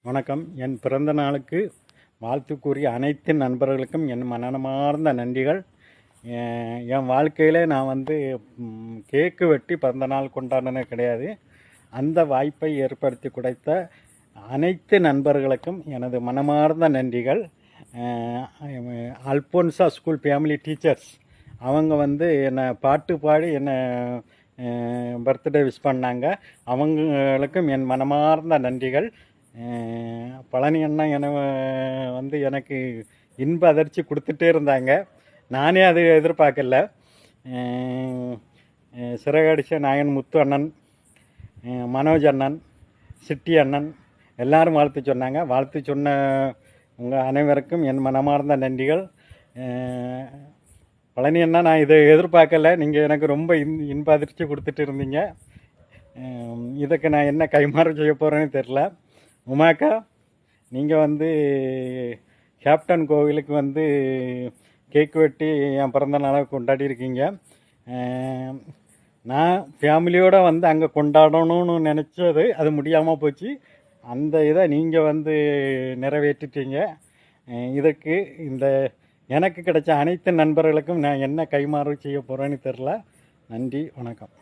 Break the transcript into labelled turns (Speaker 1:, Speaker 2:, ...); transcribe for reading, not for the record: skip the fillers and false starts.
Speaker 1: வணக்கம். என் பிறந்த நாளுக்கு வாழ்த்து கூறிய அனைத்து நண்பர்களுக்கும் என் மனமார்ந்த நன்றிகள். என் வாழ்க்கையில் நான் கேக்கு வெட்டி பிறந்த நாள் கொண்டாடினது கிடையாது. அந்த வாய்ப்பை ஏற்படுத்தி கொடுத்த அனைத்து நண்பர்களுக்கும் எனது மனமார்ந்த நன்றிகள். அல்போன்சா ஸ்கூல் ஃபேமிலி டீச்சர்ஸ் அவங்க என்னை பாட்டு பாடி என்னை பர்த்டே விஷ் பண்ணாங்க. அவங்களுக்கும் என் மனமார்ந்த நன்றிகள். பழனி அண்ணா எனக்கு இன்ப அதிர்ச்சி கொடுத்துட்டே இருந்தாங்க. நானே அது எதிர்பார்க்கல. சிறகடிச்ச நாயன் முத்து அண்ணன், மனோஜ் அண்ணன், சிட்டி அண்ணன் எல்லாரும் வாழ்த்து சொன்னாங்க. வாழ்த்து சொன்ன உங்கள் அனைவருக்கும் என் மனமார்ந்த நன்றிகள். பழனி அண்ணா, நான் இதை எதிர்பார்க்கல. நீங்கள் எனக்கு ரொம்ப இன்ப அதிர்ச்சி கொடுத்துட்டு இருந்தீங்க. இதுக்கு நான் என்ன கைமாறு செய்ய போகிறேன்னு தெரில. உமாக்கா, நீங்கள் கேப்டன் கோவிலுக்கு கேக் வெட்டி என் பிறந்த நாளை கொண்டாடி இருக்கீங்க. நான் ஃபேமிலியோடு அங்கே கொண்டாடணும்னு நினச்சது அது முடியாமல் போச்சு. அந்த இதை நீங்கள் நிறைவேற்றிட்டீங்க. இதுக்கு எனக்கு கிடைச்ச அனைத்து நண்பர்களுக்கும் நான் என்ன கைமாறு செய்ய போகிறேன்னு தெரில. நன்றி, வணக்கம்.